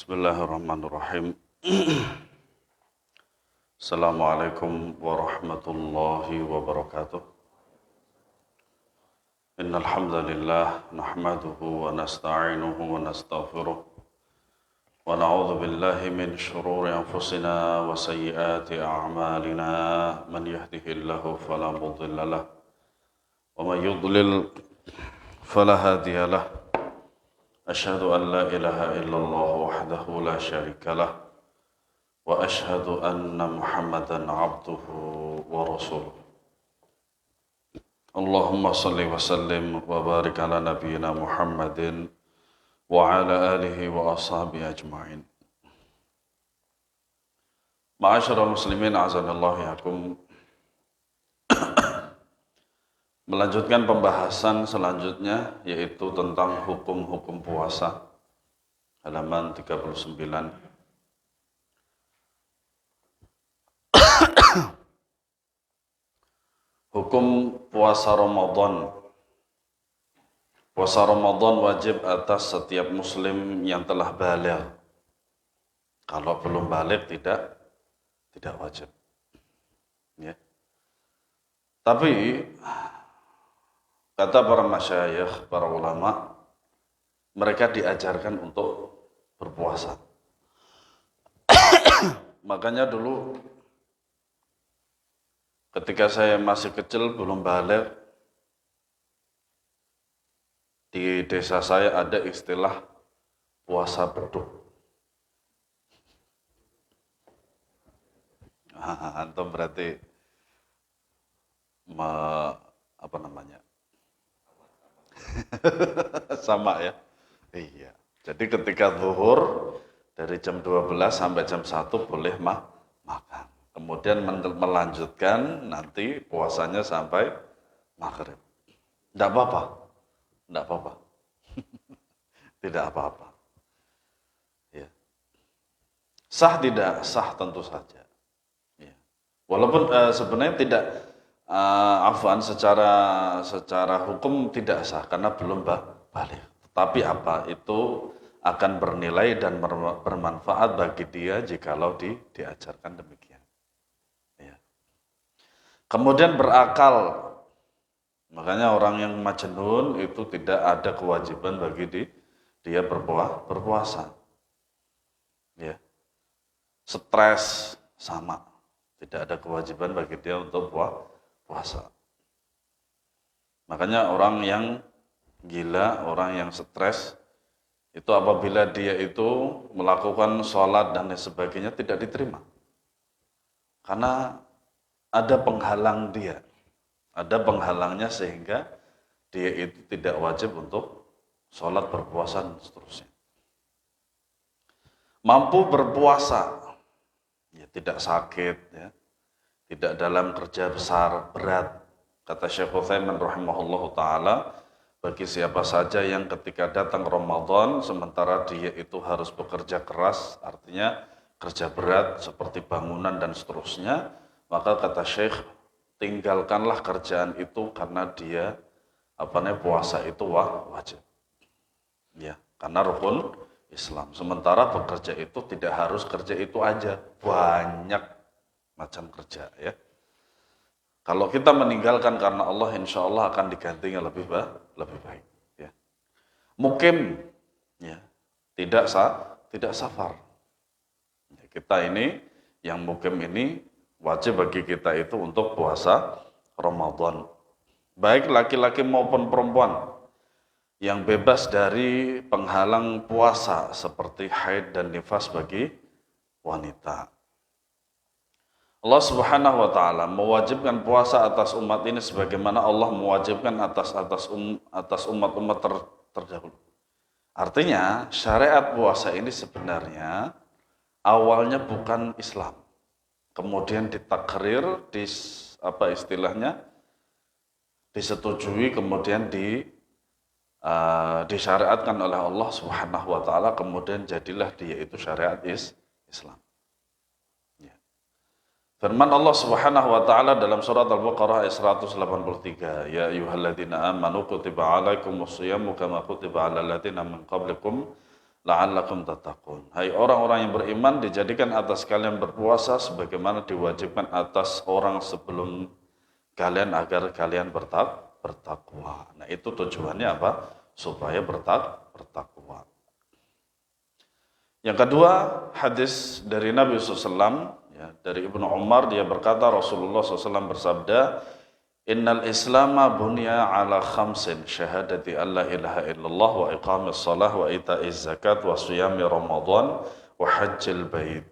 Bismillahirrahmanirrahim. Assalamualaikum warahmatullahi wabarakatuh. Innal hamdalillah nahmaduhu wa nasta'inuhu wa nastaghfiruh wa na'udzu billahi min shururi anfusina wa sayyiati a'malina. Man yahdihillahu fala mudilla lahu wa man yudlil fala hadiya lahu. أشهد أن لا إله إلا الله وحده لا شريك له وأشهد أن محمدا عبده ورسوله اللهم صل وسلم وبارك على نبينا محمد وعلى آله وأصحابه أجمعين. Ma'asyiral muslimin azanallahu yakum. Melanjutkan pembahasan selanjutnya yaitu tentang hukum-hukum puasa halaman 39. Hukum puasa Ramadan. Puasa Ramadan wajib atas setiap muslim yang telah baligh. Kalau belum baligh tidak wajib. Ya. Tapi kata para masyayikh, para ulama, mereka diajarkan untuk berpuasa. Makanya dulu ketika saya masih kecil, belum baligh, di desa saya ada istilah puasa beduk. Antum berarti apa namanya? Sama ya. Iya. Jadi ketika zuhur dari jam 12 sampai jam 1 boleh makan. Kemudian melanjutkan nanti puasanya sampai maghrib. Tidak apa-apa. Tidak apa-apa. Tidak apa-apa. Ya. Sah tidak? Sah tentu saja. Ya. Walaupun sebenarnya tidak afwan secara hukum tidak sah karena belum baligh. Tapi apa itu akan bernilai dan bermanfaat bagi dia jikalau diajarkan demikian. Ya. Kemudian berakal. Makanya orang yang majnun itu tidak ada kewajiban bagi dia berpuasa. Ya. Stres sama. Tidak ada kewajiban bagi dia untuk puasa. Makanya orang yang gila, orang yang stres, itu apabila dia itu melakukan sholat dan lain sebagainya tidak diterima. Karena ada penghalang dia. Ada penghalangnya sehingga dia itu tidak wajib untuk sholat, berpuasa, dan seterusnya. Mampu berpuasa, ya tidak sakit, ya. Tidak dalam kerja besar, berat. Kata Syekh Utsaimin rahimahullahu ta'ala, bagi siapa saja yang ketika datang Ramadan, sementara dia itu harus bekerja keras, artinya kerja berat seperti bangunan dan seterusnya, maka kata Syekh, tinggalkanlah kerjaan itu karena dia, puasa itu wajib. Ya, karena rukun Islam. Sementara bekerja itu tidak harus kerja itu aja, banyak macam kerja ya. Kalau kita meninggalkan karena Allah, insya Allah akan digantinya lebih baik. Ya. Mukim, ya, tidak safar. Ya, kita ini yang mukim ini wajib bagi kita itu untuk puasa Ramadan. Baik laki-laki maupun perempuan yang bebas dari penghalang puasa seperti haid dan nifas bagi wanita. Allah Subhanahu wa taala mewajibkan puasa atas umat ini sebagaimana Allah mewajibkan atas umat-umat terdahulu. Artinya, syariat puasa ini sebenarnya awalnya bukan Islam. Kemudian ditakrir, disetujui, kemudian disyariatkan oleh Allah Subhanahu wa taala, kemudian jadilah dia itu syariat Islam. Firman Allah Subhanahu wa taala dalam surat Al-Baqarah ayat 183, ya ayyuhalladzina amanu kutiba alaikumus syiyamu kama kutiba alal ladzina min qablikum la'allakum tattaqun. Hai orang-orang yang beriman, dijadikan atas kalian berpuasa sebagaimana diwajibkan atas orang sebelum kalian agar kalian bertakwa. Nah, itu tujuannya apa? Supaya bertakwa. Yang kedua, hadis dari Nabi SAW, ya, dari Ibnu Umar, dia berkata, Rasulullah SAW bersabda, Innal islama bunya ala khamsin, syahadati an la ilaha illallah wa iqamis salah wa ita'iz zakat wa siyami ramadan wa hajjil bait.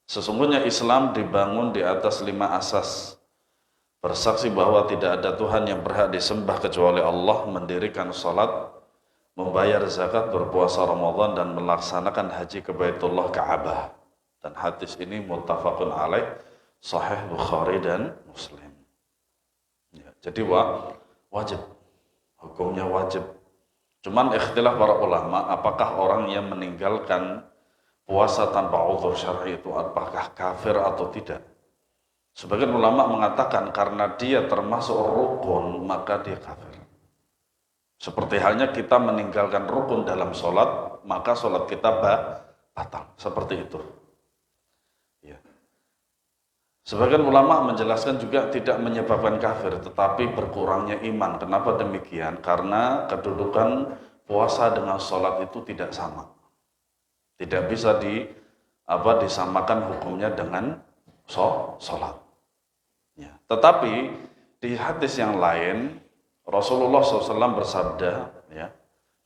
Sesungguhnya Islam dibangun di atas 5 asas. Bersaksi bahwa tidak ada Tuhan yang berhak disembah kecuali Allah, mendirikan salat, membayar zakat, berpuasa Ramadan, dan melaksanakan haji ke Baitullah Ka'bah. Dan hadis ini muttafaqun alaih, sahih Bukhari dan Muslim. Ya, jadi wajib, hukumnya wajib. Cuman ikhtilaf para ulama, apakah orang yang meninggalkan puasa tanpa uzur syar'i itu apakah kafir atau tidak? Sebagian ulama mengatakan karena dia termasuk rukun maka dia kafir. Seperti halnya kita meninggalkan rukun dalam sholat, maka sholat kita batal. Seperti itu. Ya. Sebagian ulama menjelaskan juga tidak menyebabkan kafir, tetapi berkurangnya iman. Kenapa demikian? Karena kedudukan puasa dengan sholat itu tidak sama. Tidak bisa disamakan hukumnya dengan sholat. Ya. Tetapi di hadis yang lain, Rasulullah SAW bersabda, ya,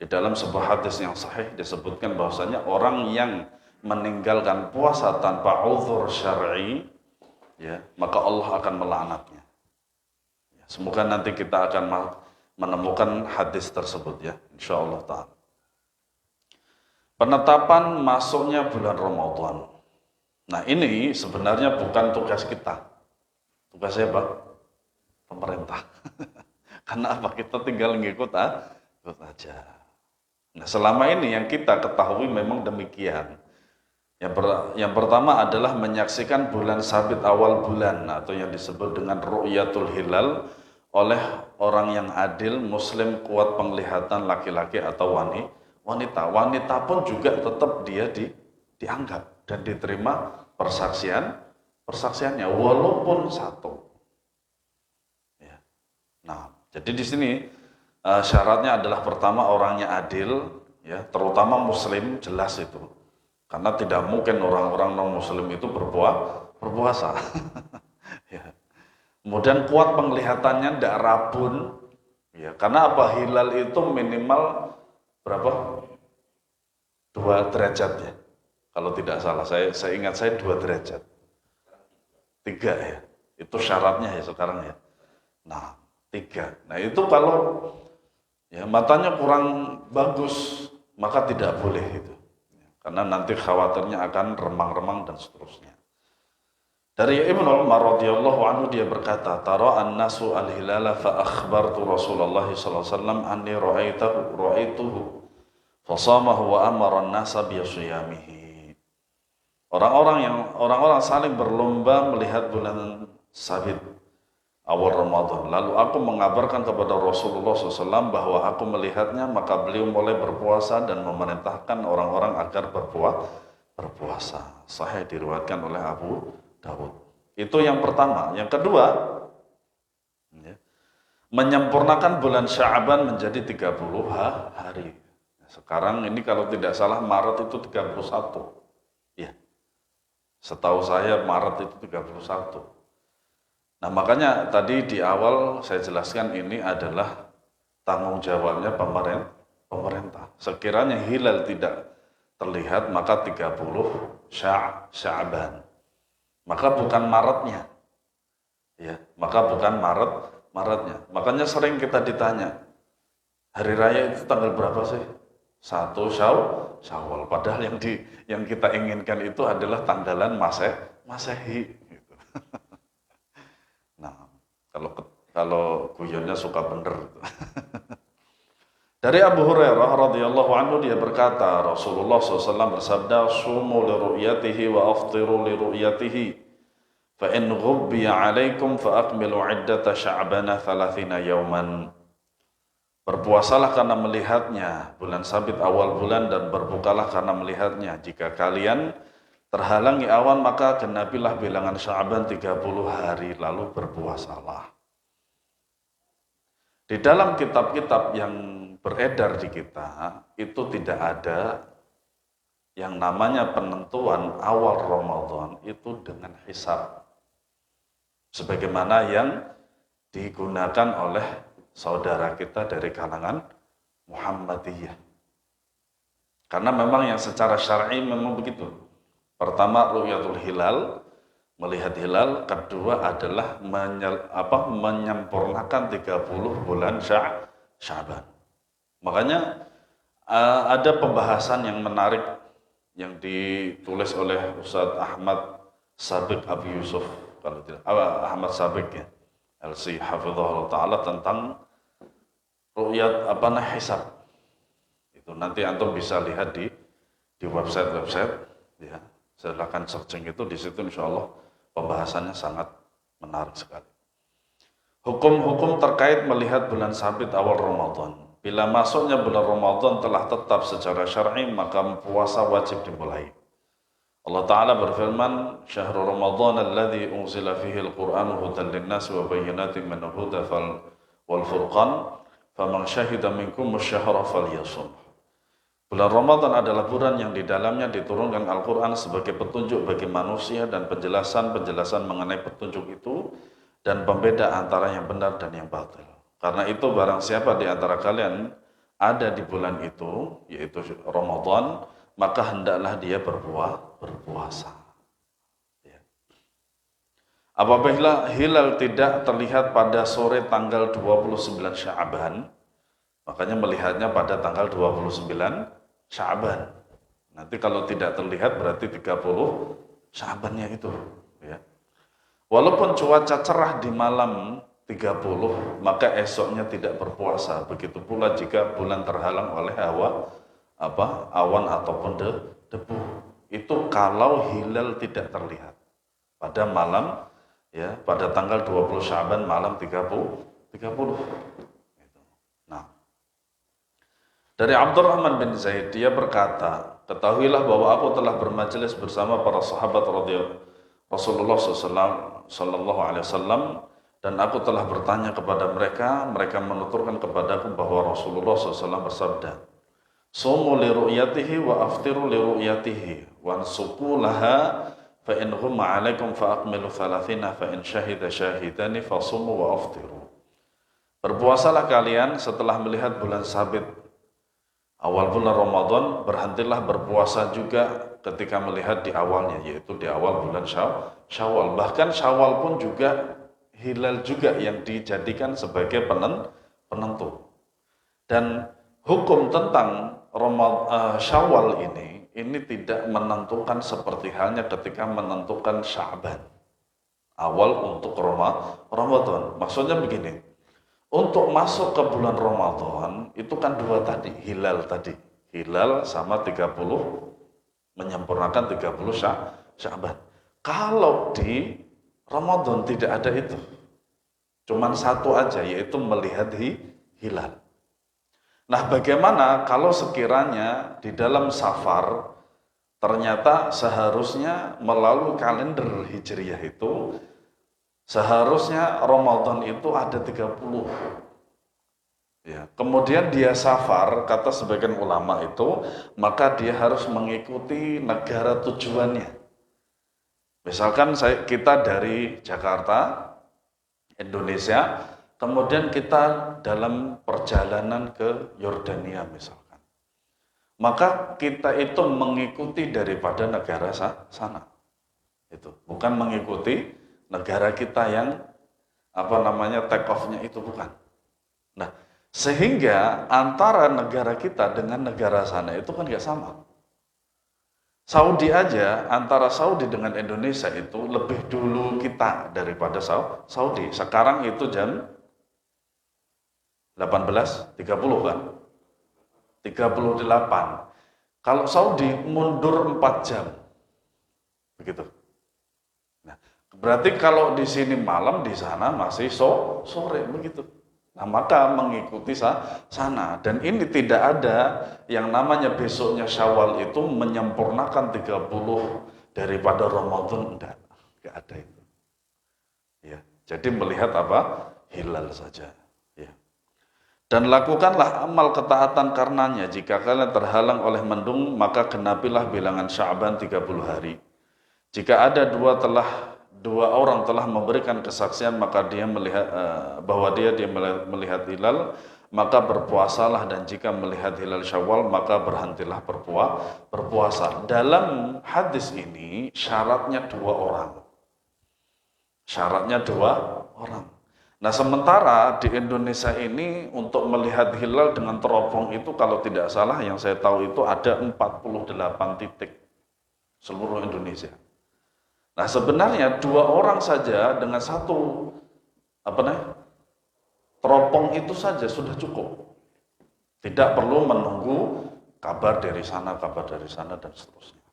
di dalam sebuah hadis yang sahih disebutkan bahwasanya orang yang meninggalkan puasa tanpa uzur syar'i, ya, maka Allah akan melaknatnya. Ya, semoga nanti kita akan menemukan hadis tersebut, ya, insyaallah ta'ala. Penetapan masuknya bulan Ramadan. Nah, ini sebenarnya bukan tugas kita. Tugas siapa? Pemerintah. Karena apa? Kita tinggal ngikut aja. Nah, selama ini yang kita ketahui memang demikian. Yang pertama adalah menyaksikan bulan sabit awal bulan atau yang disebut dengan ru'yatul hilal oleh orang yang adil, muslim, kuat penglihatan, laki-laki atau wanita. Wanita pun juga tetap dia dianggap dan diterima persaksiannya walaupun satu. Ya. Nah, jadi di sini syaratnya adalah pertama orangnya adil, ya, terutama muslim, jelas itu. Karena tidak mungkin orang-orang non-muslim itu berpuasa. Ya. Kemudian kuat penglihatannya, tidak rabun. Ya, karena apa? Hilal itu minimal berapa? 2 derajat, ya. Kalau tidak salah, saya ingat 2 derajat. 3, ya. Itu syaratnya ya sekarang, ya. Nah, 3. Nah, itu kalau ya matanya kurang bagus, maka tidak boleh itu. Karena nanti khawatirnya akan remang-remang dan seterusnya. Dari Ibnu Umar radhiyallahu anhu dia berkata, "Tara an-nasu al-hilala fa akhbartu Rasulullah sallallahu alaihi wasallam anni ra'aituhu fa shamahu wa amara an-nasa bi siyamihi." Orang-orang saling berlomba melihat bulan sabit awal Ramadan. Lalu aku mengabarkan kepada Rasulullah SAW bahwa aku melihatnya, maka beliau mulai berpuasa dan memerintahkan orang-orang agar berpuasa. Sahih diriwayatkan oleh Abu Dawud. Itu yang pertama. Yang kedua, ya, menyempurnakan bulan Sya'ban menjadi 30 hari. Sekarang ini kalau tidak salah Maret itu 31. Ya. Setahu saya Maret itu 31. Nah, makanya tadi di awal saya jelaskan ini adalah tanggung jawabnya pemerintah. Sekiranya hilal tidak terlihat, maka 30 Sya'ban. Maka bukan Maretnya. Ya, maka bukan Maretnya. Makanya sering kita ditanya, hari raya itu tanggal berapa sih? 1 Syawal. Padahal yang kita inginkan itu adalah tanggalan Masehi. Gitu. Nah, kalau guyonnya suka bener. Dari Abu Hurairah radhiyallahu anhu dia berkata, Rasulullah SAW bersabda, "Sumu li ru'yatihi wa aftiru li ru'yatihi, fa in ghubbiya 'alaikum fa akmilu 'iddata sya'bana 30 yawman." Berpuasalah karena melihatnya bulan sabit awal bulan, dan berbukalah karena melihatnya. Jika kalian terhalangi awan, maka genapilah bilangan Sya'ban 30 hari, lalu berpuasalah. Di dalam kitab-kitab yang beredar di kita, itu tidak ada yang namanya penentuan awal Ramadan itu dengan hisab, sebagaimana yang digunakan oleh saudara kita dari kalangan Muhammadiyah. Karena memang yang secara syar'i memang begitu. Pertama, ru'yatul hilal, melihat hilal. Kedua adalah menyempurnakan 30 bulan Sya'ban. Makanya ada pembahasan yang menarik yang ditulis oleh Ustadz Ahmad Sabiq Abu Yusuf, kalau tidak Ahmad Sabiq ya, LC Hafizahullah Ta'ala, tentang ru'yat hisab. Itu nanti antum bisa lihat di website ya. Silakan searching itu, di situ insya Allah pembahasannya sangat menarik sekali. Hukum-hukum terkait melihat bulan sabit awal Ramadan. Bila masuknya bulan Ramadan telah tetap secara syar'i, maka puasa wajib dimulai. Allah Ta'ala berfirman, "Syahrul Ramadan alladzi unzila fihi al-Qur'anu hudan lin-nas wa bayyinatin minal huda wal furqan, faman syahida minkum asy-syahra falyasum." Bulan Ramadan adalah bulan yang di dalamnya diturunkan Al-Qur'an sebagai petunjuk bagi manusia dan penjelasan mengenai petunjuk itu dan pembeda antara yang benar dan yang batil. Karena itu barang siapa di antara kalian ada di bulan itu, yaitu Ramadan, maka hendaklah dia berpuasa. Ya. Apabila hilal tidak terlihat pada sore tanggal 29 Sya'ban, makanya melihatnya pada tanggal 29 Sya'ban. Nanti kalau tidak terlihat berarti 30 Sya'bannya itu. Ya. Walaupun cuaca cerah di malam 30, maka esoknya tidak berpuasa. Begitu pula jika bulan terhalang oleh awan ataupun debu. Itu kalau hilal tidak terlihat pada malam, ya, pada tanggal 20 Sya'ban malam 30. Nah, dari Abdurrahman bin Zaid, dia berkata, "Ketahuilah bahwa aku telah bermajelis bersama para sahabat Rasulullah sallallahu alaihi wasallam, dan aku telah bertanya kepada mereka. Mereka menuturkan kepadaku bahwa Rasulullah SAW bersabda, "Sumu li ru'yatihi wa aftiru li ru'yatihi wa ansuku laha fa in ghumma 'alaikum fa akmilu 30 fa in syahida syahidani fasumu wa aftiru." Berpuasalah kalian setelah melihat bulan sabit awal bulan Ramadan, berhentilah berpuasa juga ketika melihat di awalnya, yaitu di awal bulan Syawal. Bahkan Syawal pun juga hilal juga yang dijadikan sebagai penentu. Dan hukum tentang Syawal ini tidak menentukan seperti halnya ketika menentukan Sya'ban awal untuk Ramadan. Maksudnya begini, untuk masuk ke bulan Ramadan itu kan dua tadi, hilal sama 30, menyempurnakan 30 Sya'ban. Kalau di Ramadan tidak ada itu, cuman satu aja, yaitu melihat hilal. Nah, bagaimana kalau sekiranya di dalam Safar ternyata seharusnya melalui kalender Hijriyah itu seharusnya Ramadan itu ada 30. Ya, kemudian dia Safar, kata sebagian ulama itu, maka dia harus mengikuti negara tujuannya. Misalkan kita dari Jakarta, Indonesia, kemudian kita dalam perjalanan ke Yordania misalkan. Maka kita itu mengikuti daripada negara sana. Itu bukan mengikuti negara kita yang take off-nya itu, bukan. Nah, sehingga antara negara kita dengan negara sana itu kan nggak sama. Saudi aja, antara Saudi dengan Indonesia itu lebih dulu kita daripada Saudi. Sekarang itu jam 18.30 kan? 38. Kalau Saudi mundur 4 jam. Begitu. Nah, berarti kalau di sini malam, di sana masih sore, begitu. Nah, maka mengikuti sana. Dan ini tidak ada yang namanya besoknya Syawal itu menyempurnakan 30 daripada Ramadan, enggak ada itu. Ya, jadi melihat apa? Hilal saja. Ya. Dan lakukanlah amal ketaatan karenanya. Jika kalian terhalang oleh mendung, maka genapilah bilangan Sya'ban 30 hari. Jika ada dua orang telah memberikan kesaksian, maka dia melihat bahwa dia melihat hilal, maka berpuasalah, dan jika melihat hilal Syawal maka berhentilah berpuasa. Dalam hadis ini syaratnya dua orang. Nah, sementara di Indonesia ini untuk melihat hilal dengan teropong itu, kalau tidak salah yang saya tahu itu ada 48 titik seluruh Indonesia. Nah, sebenarnya dua orang saja dengan satu teropong itu saja sudah cukup. Tidak perlu menunggu kabar dari sana, dan seterusnya.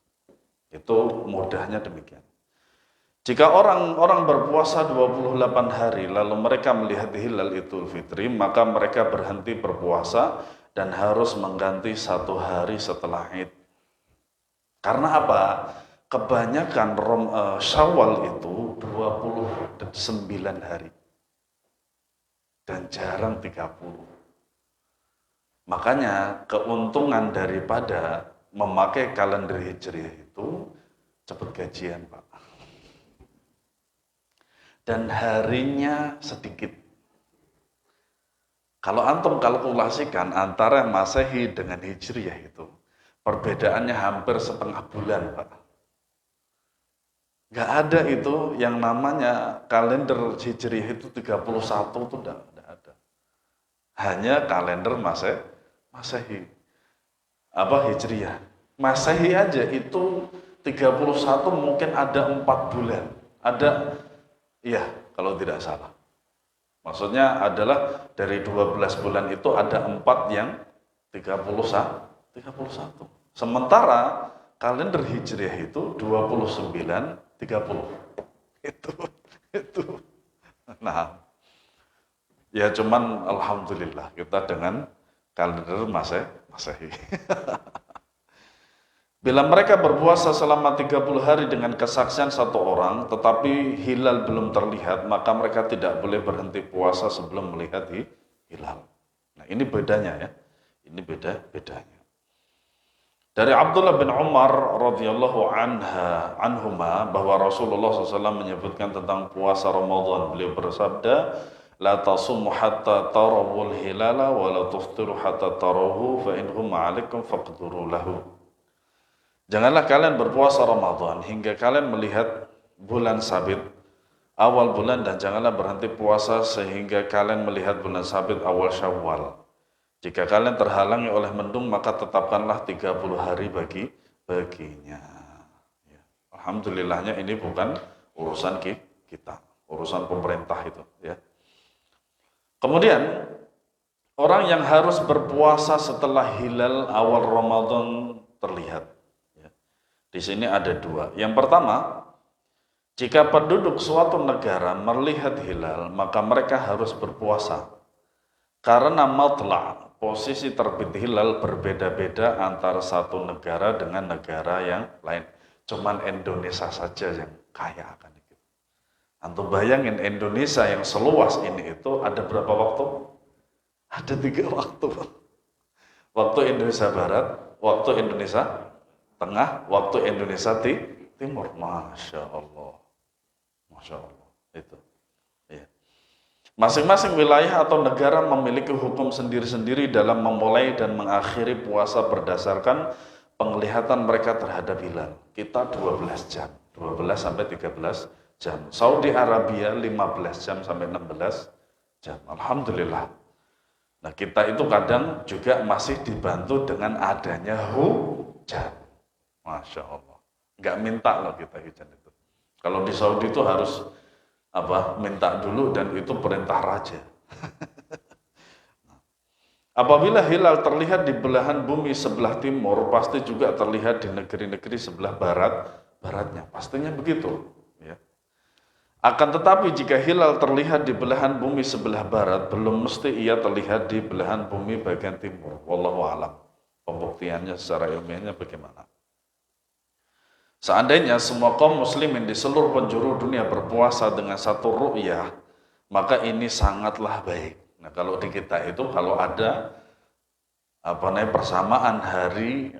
Itu mudahnya demikian. Jika orang berpuasa 28 hari lalu mereka melihat hilal Idul Fitri, maka mereka berhenti berpuasa dan harus mengganti 1 hari setelah Id. Karena apa? Kebanyakan Syawal itu 29 hari dan jarang 30. Makanya keuntungan daripada memakai kalender Hijriah itu cepat gajian, Pak. Dan harinya sedikit. Kalau antum kalkulasikan antara Masehi dengan Hijriah itu, perbedaannya hampir setengah bulan, Pak. Nggak ada itu yang namanya kalender Hijriah itu 31 itu enggak ada. Hanya kalender Masehi. Hijriah. Masehi aja itu 31 mungkin ada 4 bulan. Ada, iya kalau tidak salah. Maksudnya adalah dari 12 bulan itu ada 4 yang 31. Sementara kalender Hijriah itu 29, 30. Itu. Nah, ya cuman alhamdulillah kita dengan kalender Masehi. Bila mereka berpuasa selama 30 hari dengan kesaksian satu orang, tetapi hilal belum terlihat, maka mereka tidak boleh berhenti puasa sebelum melihat hilal. Nah, ini bedanya ya. Ini bedanya. Dari Abdullah bin Umar radhiyallahu anhuma bahwa Rasulullah SAW menyebutkan tentang puasa Ramadan. Beliau bersabda, "La tasummu hatta tarawul hilala wa la tuftiru hatta tarahu fa in hum 'alaikum faqduru lahu." Janganlah kalian berpuasa Ramadan hingga kalian melihat bulan sabit awal bulan, dan janganlah berhenti puasa sehingga kalian melihat bulan sabit awal Syawal. Jika kalian terhalangi oleh mendung, maka tetapkanlah 30 hari baginya. Ya. Alhamdulillahnya ini bukan urusan kita, urusan pemerintah itu. Ya. Kemudian, orang yang harus berpuasa setelah hilal awal Ramadan terlihat. Ya. Di sini ada 2. Yang pertama, jika penduduk suatu negara melihat hilal, maka mereka harus berpuasa. Karena matla', posisi terbit hilal berbeda-beda antara satu negara dengan negara yang lain. Cuman Indonesia saja yang kaya akan itu. Antum bayangin Indonesia yang seluas ini itu ada berapa waktu? Ada 3 waktu. Waktu Indonesia Barat, waktu Indonesia Tengah, waktu Indonesia Timur. Masya Allah. Masya Allah. Itu. Masing-masing wilayah atau negara memiliki hukum sendiri-sendiri dalam memulai dan mengakhiri puasa berdasarkan penglihatan mereka terhadap hilal. Kita 12 jam, 12 sampai 13 jam. Saudi Arabia 15 jam sampai 16 jam. Alhamdulillah. Nah, kita itu kadang juga masih dibantu dengan adanya hujan. Masya Allah. Nggak minta loh kita hujan itu. Kalau di Saudi itu harus minta dulu, dan itu perintah raja. Apabila hilal terlihat di belahan bumi sebelah timur, pasti juga terlihat di negeri-negeri sebelah baratnya. Pastinya begitu. Ya. Akan tetapi jika hilal terlihat di belahan bumi sebelah barat, belum mesti ia terlihat di belahan bumi bagian timur. Wallahu a'lam. Pembuktiannya secara ilmiahnya bagaimana? Seandainya semua kaum muslimin di seluruh penjuru dunia berpuasa dengan satu ru'yah, maka ini sangatlah baik. Nah, kalau di kita itu kalau ada persamaan hari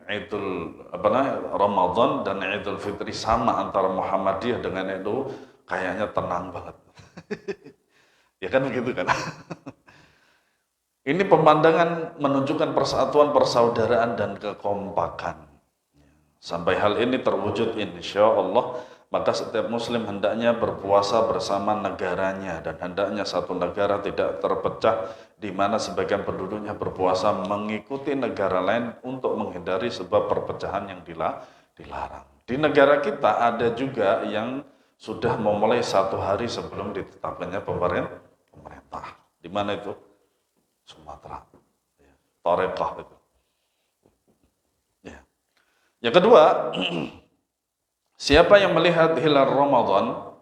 Ramadan dan Idul Fitri sama antara Muhammadiyah dengan itu, kayaknya tenang banget. Ya kan begitu kan? Ini pemandangan menunjukkan persatuan, persaudaraan dan kekompakan. Sampai hal ini terwujud insya Allah, maka setiap muslim hendaknya berpuasa bersama negaranya, dan hendaknya satu negara tidak terpecah di mana sebagian penduduknya berpuasa mengikuti negara lain untuk menghindari sebab perpecahan yang dilarang. Di negara kita ada juga yang sudah memulai 1 hari sebelum ditetapkannya pemerintah. Di mana itu? Sumatera. Torekah itu. Ya. Yang kedua, siapa yang melihat hilal Ramadan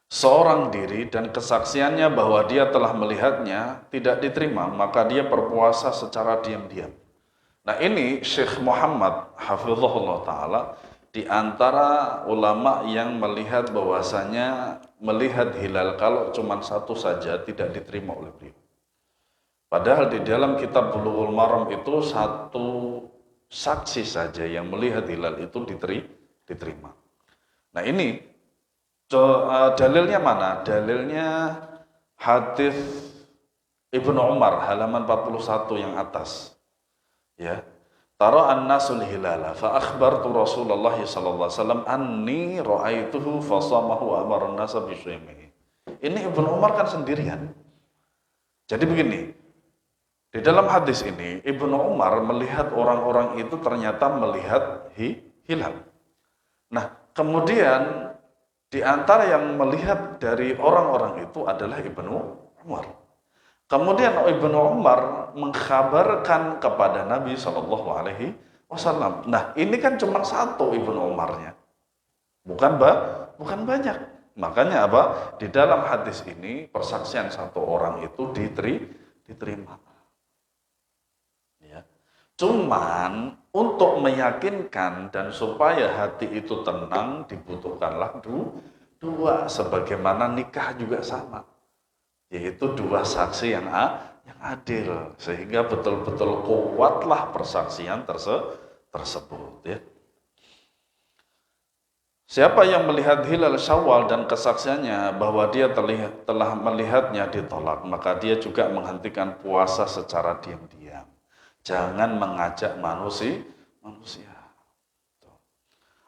seorang diri dan kesaksiannya bahwa dia telah melihatnya tidak diterima, maka dia berpuasa secara diam-diam. Nah ini Syekh Muhammad hafizahullah ta'ala di antara ulama yang melihat bahwasanya melihat hilal kalau cuma satu saja tidak diterima oleh beliau. Padahal di dalam kitab Bulughul Maram itu satu saksi saja yang melihat hilal itu diterima. Nah ini dalilnya mana? Dalilnya hadis Ibnu Umar halaman 41 yang atas. Ya. Tara an-nasul hilala fa akhbartu Rasulullah sallallahu alaihi wasallam anni ra'aituhu fa shamahu amara an-nasa bi syamihi. Ini Ibnu Umar kan sendirian. Jadi begini, di dalam hadis ini Ibnu Umar melihat orang-orang itu ternyata melihat hilal. Nah, kemudian di antara yang melihat dari orang-orang itu adalah Ibnu Umar. Kemudian Ibnu Umar mengkhabarkan kepada Nabi Shallallahu Alaihi Wasallam. Nah, ini kan cuma satu Ibnu Umarnya, bukan banyak. Makanya apa? Di dalam hadis ini persaksian satu orang itu diterima. Ya. Cuman untuk meyakinkan dan supaya hati itu tenang dibutuhkanlah dua, sebagaimana nikah juga sama. Yaitu dua saksi yang adil, sehingga betul-betul kuatlah persaksian tersebut. Ya. Siapa yang melihat hilal Syawal dan kesaksiannya bahwa dia telah melihatnya ditolak, maka dia juga menghentikan puasa secara diam-diam. Jangan mengajak manusia.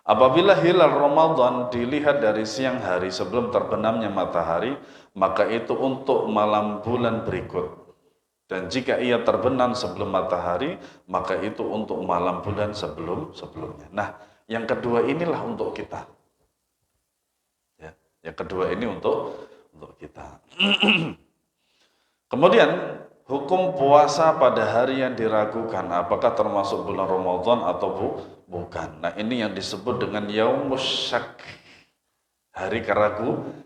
Apabila hilal Ramadan dilihat dari siang hari sebelum terbenamnya matahari, maka itu untuk malam bulan berikut. Dan jika ia terbenam sebelum matahari, maka itu untuk malam bulan sebelumnya. Nah, yang kedua inilah untuk kita. Ya, yang kedua ini untuk kita. Kemudian, hukum puasa pada hari yang diragukan, apakah termasuk bulan Ramadan atau bukan. Nah, ini yang disebut dengan Yaumus Syak, hari keraguan.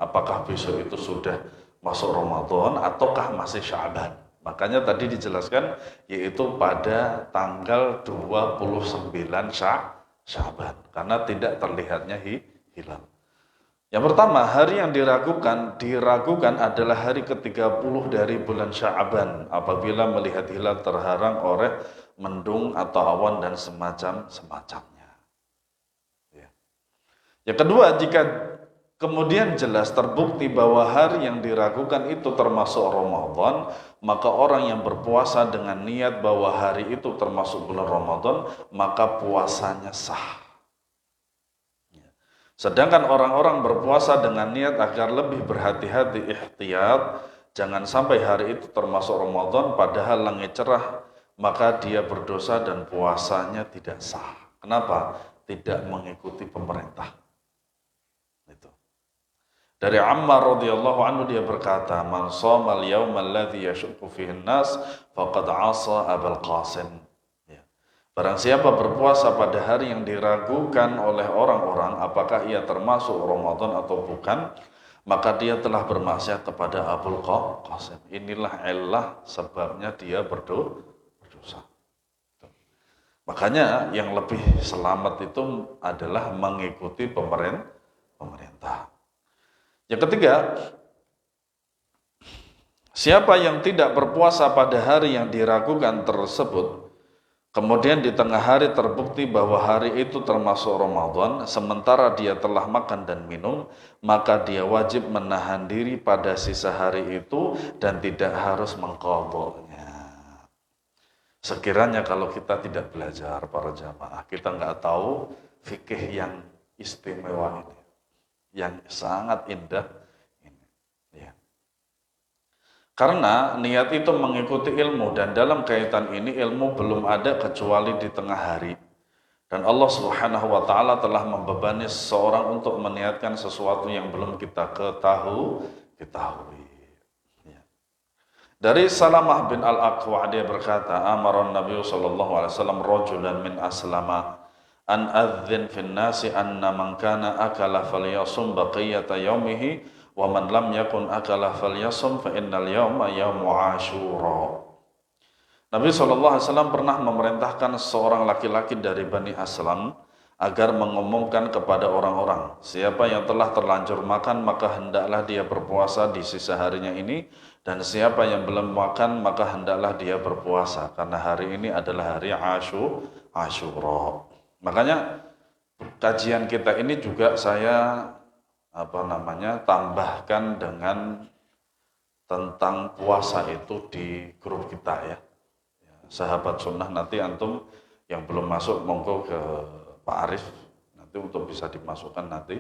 Apakah besok itu sudah masuk Ramadan ataukah masih Sya'ban. Makanya tadi dijelaskan yaitu pada tanggal 29 Sya'ban karena tidak terlihatnya hilal. Yang pertama, hari yang diragukan adalah hari ke-30 dari bulan Sya'ban apabila melihat hilal terhalang oleh mendung atau awan dan semacamnya. Ya. Yang kedua, jika kemudian jelas terbukti bahwa hari yang diragukan itu termasuk Ramadan, maka orang yang berpuasa dengan niat bahwa hari itu termasuk bulan Ramadan, maka puasanya sah. Sedangkan orang-orang berpuasa dengan niat agar lebih berhati-hati, ihtiyat, jangan sampai hari itu termasuk Ramadan padahal langit cerah, maka dia berdosa dan puasanya tidak sah. Kenapa? Tidak mengikuti pemerintah. Itu. Dari Ammar radhiyallahu anhu dia berkata, "Man shoma al-yawma alladhi yashukku fihi an-nas faqad 'asa Abul Qasim." Ya. Barang siapa berpuasa pada hari yang diragukan oleh orang-orang apakah ia termasuk Ramadan atau bukan, maka dia telah bermaksiat kepada Abul Qasim. Inilah illah sebabnya dia berdosa. Makanya yang lebih selamat itu adalah mengikuti pemerintah. Yang ketiga, siapa yang tidak berpuasa pada hari yang diragukan tersebut, kemudian di tengah hari terbukti bahwa hari itu termasuk Ramadan, sementara dia telah makan dan minum, maka dia wajib menahan diri pada sisa hari itu dan tidak harus mengqadhanya. Sekiranya kalau kita tidak belajar para jamaah, kita nggak tahu fikih yang istimewa ini, yang sangat indah ini. Ya. Karena niat itu mengikuti ilmu, dan dalam kaitan ini ilmu belum ada kecuali di tengah hari. Dan Allah Subhanahu wa Ta'ala telah membebani seseorang untuk meniatkan sesuatu yang belum kita ketahui. Dari Salamah bin Al-Aqwa, dia berkata, amaran Nabi sallallahu alaihi wasallam rajulan min aslama an adzin fin nasi anna man kana akala falyasum baqiyata yaumihi wa man lam yakun akala falyasum fa innal yauma yaumu Asyura. Nabi sallallahu alaihi wasallam pernah memerintahkan seorang laki-laki dari Bani Aslam agar mengumumkan kepada orang-orang, siapa yang telah terlanjur makan maka hendaklah dia berpuasa di sisa harinya ini, dan siapa yang belum makan maka hendaklah dia berpuasa karena hari ini adalah hari Asyura. Makanya kajian kita ini juga saya tambahkan dengan tentang puasa itu di grup kita ya. Sahabat sunnah, nanti antum yang belum masuk monggo ke Pak Arif nanti untuk bisa dimasukkan nanti.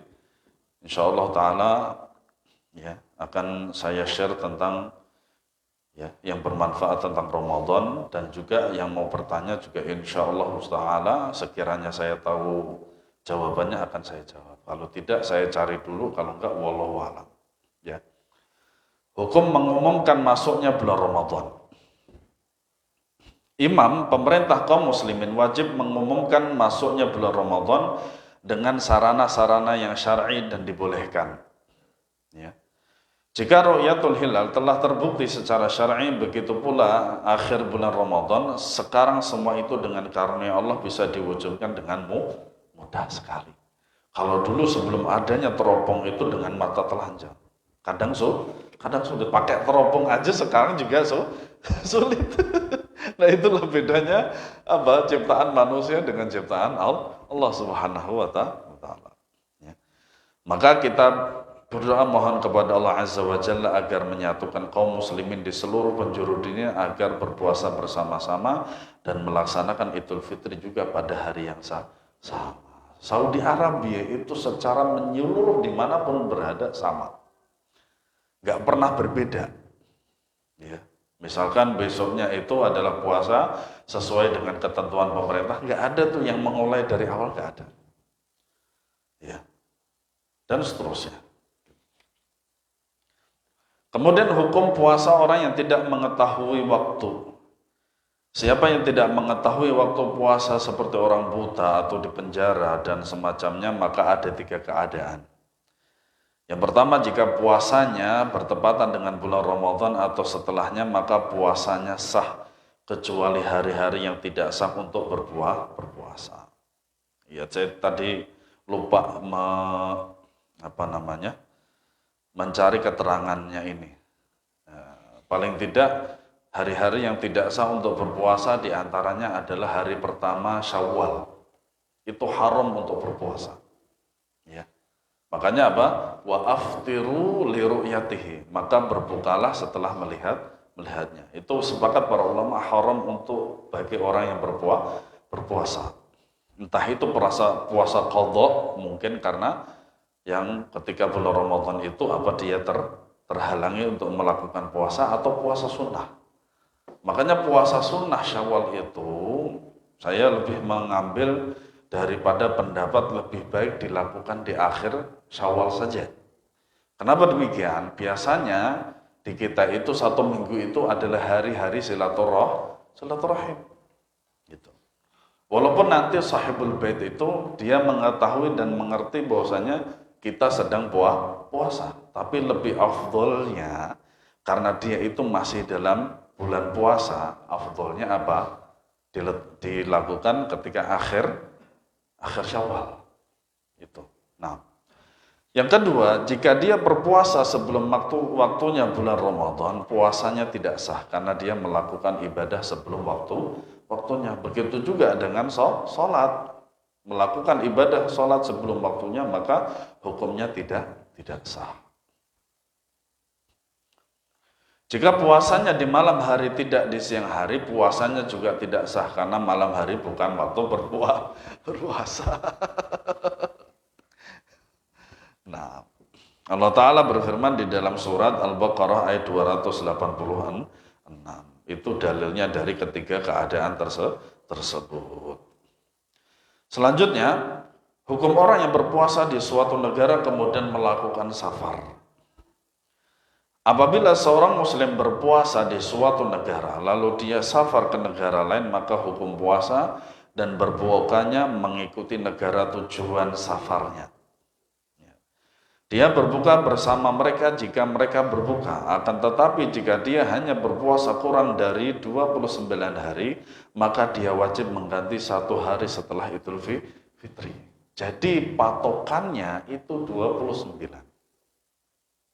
Insyaallah taala ya, akan saya share tentang ya yang bermanfaat tentang Ramadan, dan juga yang mau bertanya juga insyaallah taala sekiranya saya tahu jawabannya akan saya jawab. Kalau tidak saya cari dulu, kalau enggak wallahu a'lam. Ya. Hukum mengumumkan masuknya bulan Ramadan. Imam pemerintah kaum muslimin wajib mengumumkan masuknya bulan Ramadan dengan sarana-sarana yang syar'i dan dibolehkan. Ya. Jika ru'yatul hilal telah terbukti secara syar'i, begitu pula akhir bulan Ramadan, sekarang semua itu dengan karunia Allah bisa diwujudkan dengan mudah sekali. Kalau dulu sebelum adanya teropong itu dengan mata telanjang, kadang sulit. Pakai teropong aja sekarang juga sulit. Nah, itulah bedanya ciptaan manusia dengan ciptaan Allah Subhanahu wa Ta'ala. Ya. Maka kita berdoa mohon kepada Allah Azza wa Jalla agar menyatukan kaum muslimin di seluruh penjuru dunia agar berpuasa bersama-sama dan melaksanakan Idul Fitri juga pada hari yang sama. Saudi Arabia itu secara menyeluruh dimanapun berada sama, nggak pernah berbeda. Ya. Misalkan besoknya itu adalah puasa sesuai dengan ketentuan pemerintah, nggak ada tuh yang mengulai dari awal, nggak ada. Ya. Dan seterusnya. Kemudian hukum puasa orang yang tidak mengetahui waktu. Siapa yang tidak mengetahui waktu puasa seperti orang buta atau di penjara dan semacamnya, maka ada 3 keadaan. Yang pertama, jika puasanya bertepatan dengan bulan Ramadan atau setelahnya, maka puasanya sah, kecuali hari-hari yang tidak sah untuk berpuasa. Ya, saya tadi lupa mencari keterangannya ini. Paling tidak hari-hari yang tidak sah untuk berpuasa diantaranya adalah hari pertama Syawal. Itu haram untuk berpuasa. Ya. Makanya apa? Wa aftiru li ru'yatihi. Maka berbukalah setelah melihatnya. Itu sepakat para ulama haram untuk bagi orang yang berpuasa. Entah itu puasa qadha, mungkin karena yang ketika bulan Ramadan itu dia terhalangi untuk melakukan puasa, atau puasa sunnah. Makanya puasa sunnah Syawal itu saya lebih mengambil daripada pendapat lebih baik dilakukan di akhir Syawal saja. Kenapa demikian? Biasanya di kita itu 1 minggu itu adalah hari-hari silaturahim. Gitu. Walaupun nanti sahibul bait itu dia mengetahui dan mengerti bahwasanya kita sedang puasa, tapi lebih afdolnya karena dia itu masih dalam bulan puasa, afdolnya apa? Dilakukan ketika akhir Syawal. Itu. Nah, yang kedua, jika dia berpuasa sebelum waktunya bulan Ramadan, puasanya tidak sah karena dia melakukan ibadah sebelum waktunya. Begitu juga dengan sholat. Melakukan ibadah sholat sebelum waktunya, maka hukumnya tidak sah. Jika puasanya di malam hari tidak di siang hari, puasanya juga tidak sah karena malam hari bukan waktu berpuasa. Nah, Allah Ta'ala berfirman di dalam surat Al-Baqarah ayat 286. Itu dalilnya dari ketiga keadaan tersebut. Selanjutnya, hukum orang yang berpuasa di suatu negara kemudian melakukan safar. Apabila seorang muslim berpuasa di suatu negara, lalu dia safar ke negara lain, maka hukum puasa dan berbukanya mengikuti negara tujuan safarnya. Dia berbuka bersama mereka jika mereka berbuka, akan tetapi jika dia hanya berpuasa kurang dari 29 hari, maka dia wajib mengganti 1 hari setelah Idul Fitri. Jadi patokannya itu 29.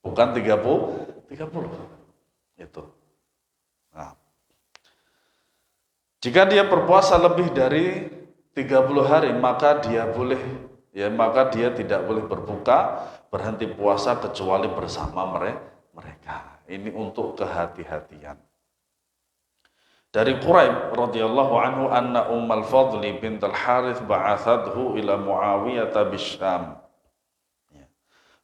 Bukan 30. Itu. Nah. Jika dia berpuasa lebih dari 30 hari, maka dia tidak boleh berbuka, berhenti puasa kecuali bersama mereka. Ini untuk kehati-hatian. Dari Quraib radhiyallahu anhu anna Ummul Fadli bint al-Harith ba'athathu ila Muawiyah bisyam.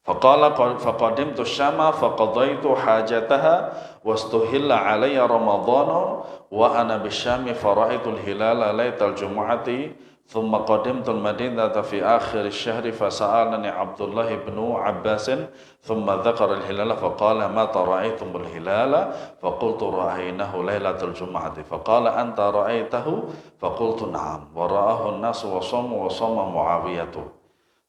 Faqadimtu syama faqadaitu hajataha wastuhilla alayya ramadhanu wa ana bisyami faraitu al-hilala laytal jumu'ati thumma qadimtu al-madinata fi akhir ash-shahri fasa'alani Abdullah ibn Abbas thumma dhakara al-hilala faqala mata ra'aytum al-hilala faqultu ra'aynahu laylatul jumu'ati faqala anta ra'aytahu faqultu na'am wa ra'ahu an-nasu wa sama Muawiyatu.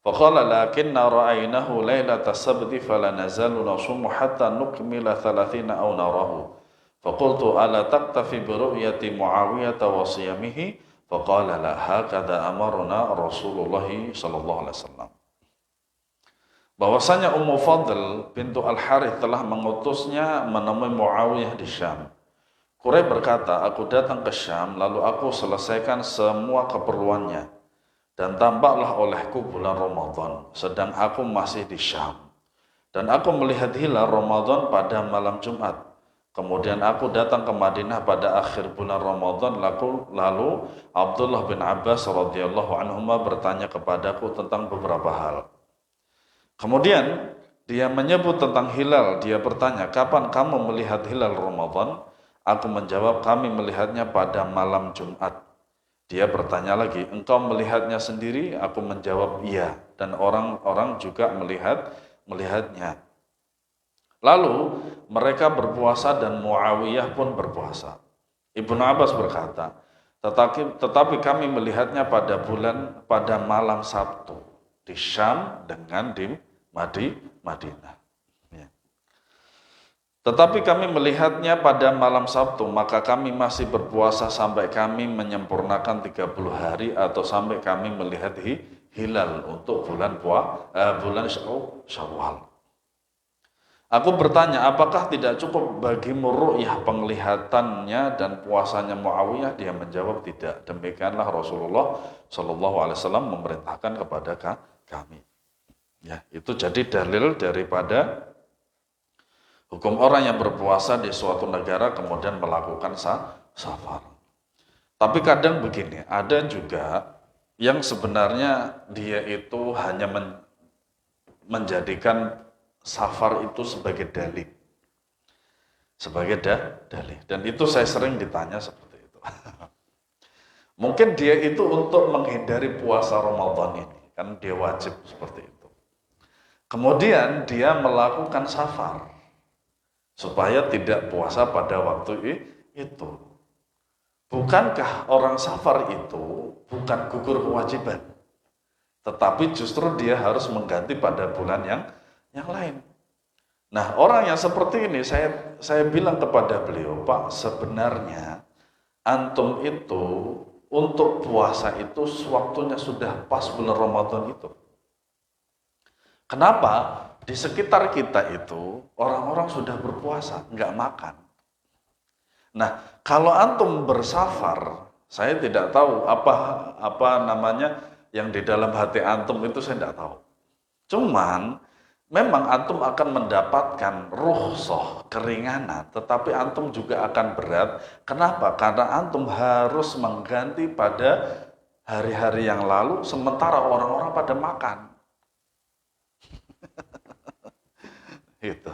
فقال لكننا رأيناه ليلة السبت فلا نزال نصوم حتى نكمل 30 أو نراه فقلت ألا تكتفي برؤية معاوية وصيامه فقال لا هكذا أمرنا رسول الله صلى الله عليه وسلم. Bahwasanya Ummu Fadl bintu Al-Harith telah mengutusnya menemui Muawiyah di Syam. Quraib berkata, aku datang ke Syam lalu aku selesaikan semua keperluannya. Dan tampaklah olehku bulan Ramadan, sedang aku masih di Syam. Dan aku melihat hilal Ramadan pada malam Jumat. Kemudian aku datang ke Madinah pada akhir bulan Ramadan, lalu Abdullah bin Abbas radhiyallahu anhuma bertanya kepadaku tentang beberapa hal. Kemudian dia menyebut tentang hilal, dia bertanya, kapan kamu melihat hilal Ramadan? Aku menjawab, kami melihatnya pada malam Jumat. Dia bertanya lagi, engkau melihatnya sendiri? Aku menjawab, iya. Dan orang-orang juga melihatnya. Lalu mereka berpuasa dan Muawiyah pun berpuasa. Ibnu Abbas berkata, tetapi kami melihatnya pada malam Sabtu di Syam dengan di Madinah. Tetapi kami melihatnya pada malam Sabtu, maka kami masih berpuasa sampai kami menyempurnakan 30 hari atau sampai kami melihat hilal untuk bulan Syawal. Aku bertanya, apakah tidak cukup bagimu ru'yah penglihatannya dan puasanya Muawiyah? Dia menjawab tidak. Demikianlah Rasulullah Shallallahu Alaihi Wasallam memerintahkan kepada kami. Ya, itu jadi dalil daripada hukum orang yang berpuasa di suatu negara kemudian melakukan safar. Tapi kadang begini, ada juga yang sebenarnya dia itu hanya menjadikan safar itu sebagai dalih. Sebagai dalih. Dan itu saya sering ditanya seperti itu. Mungkin dia itu untuk menghindari puasa Ramadan ini. Kan dia wajib seperti itu. Kemudian dia melakukan safar supaya tidak puasa pada waktu itu. bukankah orang safar itu bukan gugur kewajiban, tetapi justru dia harus mengganti pada bulan yang lain. Nah, orang yang seperti ini saya bilang kepada beliau, Pak, sebenarnya antum itu untuk puasa itu waktunya sudah pas bulan Ramadan itu. Kenapa? Di sekitar kita itu orang-orang sudah berpuasa, nggak makan. Nah, kalau antum bersafar, saya tidak tahu apa namanya yang di dalam hati antum itu, saya tidak tahu. Cuman memang antum akan mendapatkan rukhsah, keringanan, tetapi antum juga akan berat. Kenapa? Karena antum harus mengganti pada hari-hari yang lalu, sementara orang-orang pada makan. Gitu.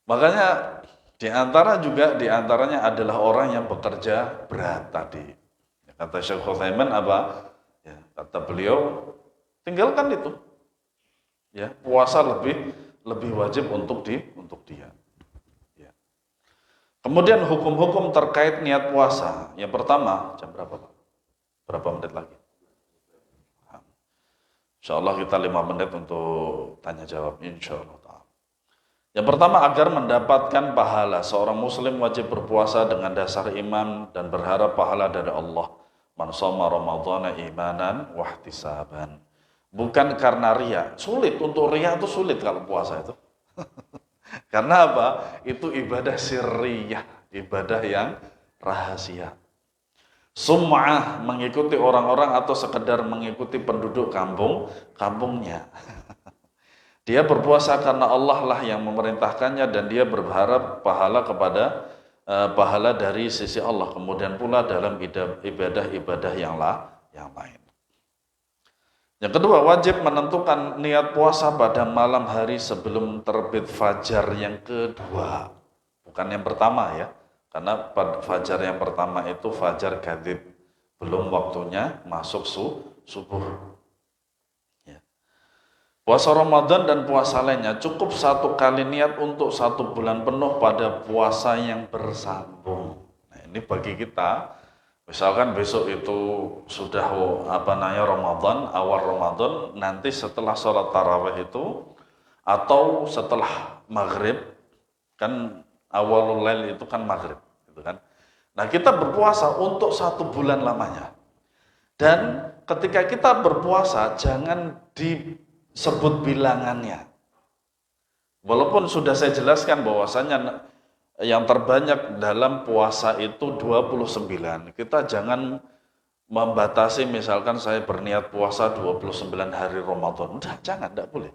Makanya diantaranya adalah orang yang bekerja berat tadi. Kata Syekh Utsaimin apa? Ya, kata beliau, tinggalkan itu. Ya, puasa lebih wajib untuk dia. Ya. Kemudian hukum-hukum terkait niat puasa. Yang pertama, jam berapa, Pak? Berapa menit lagi? Insya Allah kita 5 menit untuk tanya jawab, insya Allah. Yang pertama, agar mendapatkan pahala, seorang muslim wajib berpuasa dengan dasar iman dan berharap pahala dari Allah. Man shoma ramadhana imanan wahtisaban. Bukan karena riya. Sulit, untuk riya itu sulit kalau puasa itu. Karena apa? Itu ibadah sirriyah, ibadah yang rahasia. Sum'ah, mengikuti orang-orang atau sekedar mengikuti penduduk kampungnya. Dia berpuasa karena Allah lah yang memerintahkannya dan dia berharap pahala dari sisi Allah. Kemudian pula dalam ibadah-ibadah yang lain. Yang kedua, wajib menentukan niat puasa pada malam hari sebelum terbit fajar yang kedua. Bukan yang pertama ya. Karena fajar yang pertama itu fajar kadzib. Belum waktunya masuk subuh. Puasa Ramadan dan puasa lainnya cukup 1 kali niat untuk 1 bulan penuh pada puasa yang bersambung. Nah, ini bagi kita, misalkan besok itu sudah Ramadan, awal Ramadan, nanti setelah sholat tarawih itu atau setelah maghrib, kan awalul lail itu kan maghrib, gitu kan. Nah, kita berpuasa untuk 1 bulan lamanya. Dan ketika kita berpuasa jangan disebut bilangannya. Walaupun sudah saya jelaskan bahwasanya yang terbanyak dalam puasa itu 29. Kita jangan membatasi, misalkan saya berniat puasa 29 hari Ramadan. Udah, jangan, tidak boleh.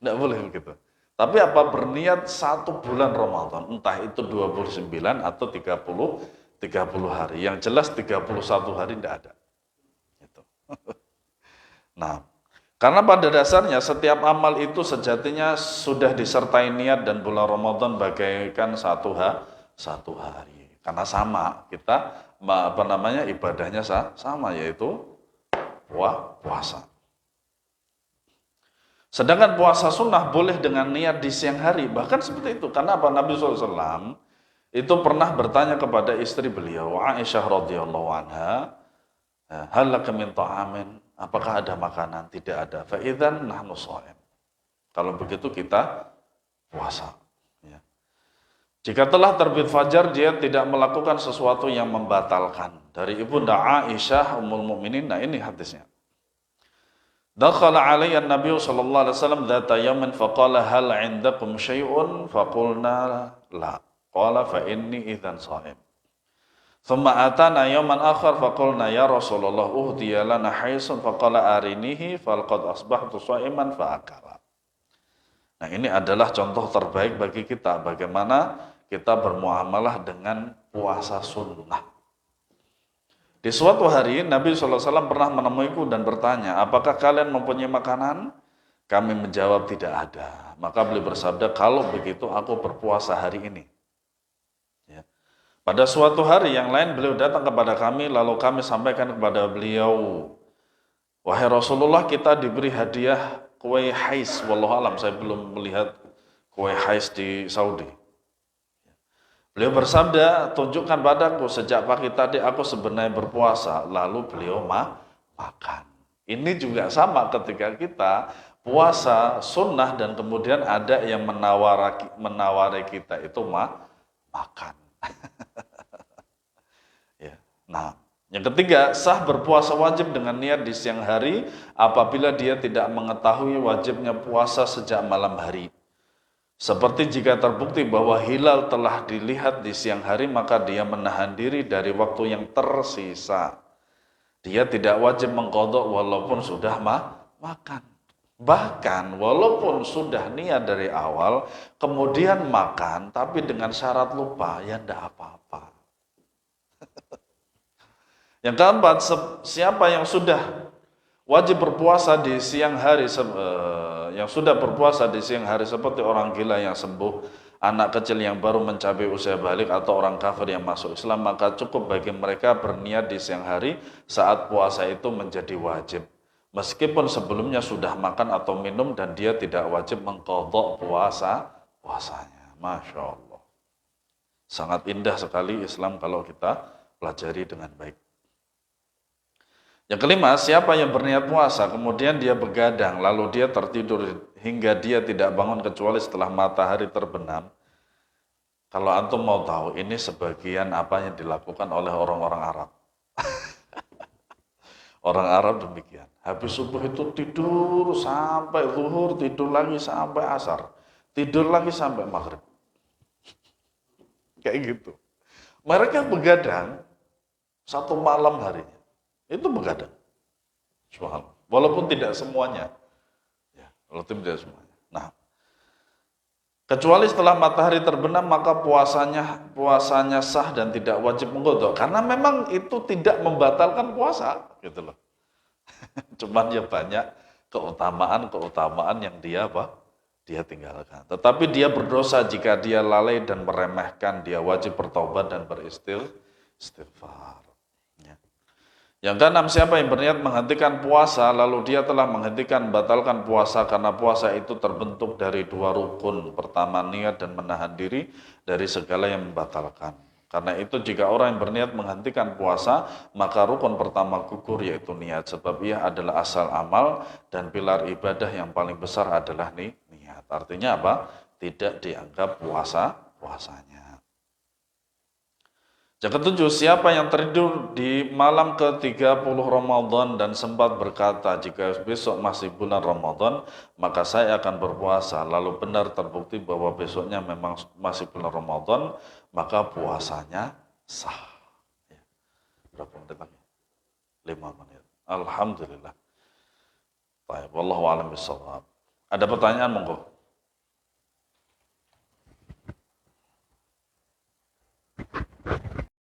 Tidak boleh begitu. Tapi apa, berniat 1 bulan Ramadan, entah itu 29 atau 30 hari. Yang jelas 31 hari tidak ada. Gitu. Nah, karena pada dasarnya setiap amal itu sejatinya sudah disertai niat, dan bulan Ramadan bagaikan satu hari. Karena sama, kita ibadahnya sama, yaitu puasa. Sedangkan puasa sunnah boleh dengan niat di siang hari, bahkan seperti itu. Karena apa? Nabi SAW itu pernah bertanya kepada istri beliau, Aisyah radhiyallahu anha, hal laka min ta'amin, apakah ada makanan? Tidak ada. Fa idzan nahnu shaim. Kalau begitu kita puasa. Ya. Jika telah terbit fajar, dia tidak melakukan sesuatu yang membatalkan. Dari Ibunda Aisyah Ummul Mukminin, nah ini hadisnya. Dakhala alayya an-nabiy sallallahu alaihi wasallam dzata yawmin faqala hal 'indakum syai'un faqulna la. Qala fa inni idzan shaim. Thumma atana yawman akhar faqulna ya Rasulullah uhdiya lana haisun faqala arinihi falqad asbahtu shaiman faakala. Nah, ini adalah contoh terbaik bagi kita bagaimana kita bermuamalah dengan puasa sunnah. Di suatu hari Nabi SAW pernah menemuiku dan bertanya, apakah kalian mempunyai makanan? Kami menjawab tidak ada. Maka beliau bersabda, kalau begitu aku berpuasa hari ini. Ya. Pada suatu hari yang lain beliau datang kepada kami, lalu kami sampaikan kepada beliau, wahai Rasulullah, kita diberi hadiah kue hais. Wallahualam, saya belum melihat kue hais di Saudi. Beliau bersabda, tunjukkan padaku sejak pagi tadi aku sebenarnya berpuasa, lalu beliau makan. Ini juga sama ketika kita puasa sunnah dan kemudian ada yang menawari kita itu makan. Ya. Nah, yang ketiga, sah berpuasa wajib dengan niat di siang hari apabila dia tidak mengetahui wajibnya puasa sejak malam hari. Seperti jika terbukti bahwa hilal telah dilihat di siang hari, maka dia menahan diri dari waktu yang tersisa. Dia tidak wajib mengqadha walaupun sudah makan. Bahkan walaupun sudah niat dari awal, kemudian makan, tapi dengan syarat lupa, ya tidak apa-apa. Yang keempat, siapa yang sudah wajib berpuasa di siang hari, yang sudah berpuasa di siang hari seperti orang gila yang sembuh, anak kecil yang baru mencapai usia balik, atau orang kafir yang masuk Islam, maka cukup bagi mereka berniat di siang hari saat puasa itu menjadi wajib. Meskipun sebelumnya sudah makan atau minum dan dia tidak wajib mengqadha puasanya. Masya Allah. Sangat indah sekali Islam kalau kita pelajari dengan baik. Yang kelima, siapa yang berniat puasa, kemudian dia begadang, lalu dia tertidur hingga dia tidak bangun kecuali setelah matahari terbenam. Kalau antum mau tahu, ini sebagian apa yang dilakukan oleh orang-orang Arab. Orang Arab demikian. Habis subuh itu tidur sampai zuhur, tidur lagi sampai asar, tidur lagi sampai maghrib. Kayak gitu. Mereka begadang satu malam harinya. Itu begadang. Subhanallah. Walaupun tidak semuanya. Ya, walaupun tidak semuanya. Nah, kecuali setelah matahari terbenam maka puasanya sah dan tidak wajib mengqadha. Karena memang itu tidak membatalkan puasa, gitu loh. Cuman ya banyak keutamaan yang dia tinggalkan. Tetapi dia berdosa jika dia lalai dan meremehkan, dia wajib bertobat dan beristighfar. Yang keenam, siapa yang berniat menghentikan puasa, lalu dia telah batalkan puasa karena puasa itu terbentuk dari dua rukun. Pertama, niat dan menahan diri dari segala yang membatalkan. Karena itu jika orang yang berniat menghentikan puasa, maka rukun pertama gugur yaitu niat. Sebab ia adalah asal amal dan pilar ibadah yang paling besar adalah niat. Artinya apa? Tidak dianggap puasanya. Yang ketujuh, siapa yang tertidur di malam ke-30 Ramadan dan sempat berkata, jika besok masih bulan Ramadan, maka saya akan berpuasa. Lalu benar terbukti bahwa besoknya memang masih bulan Ramadan, maka puasanya sah. Ya. Berapa menit lagi? 5 menit. Alhamdulillah. Baik, wallahu a'lam bishawab. Ada pertanyaan monggo?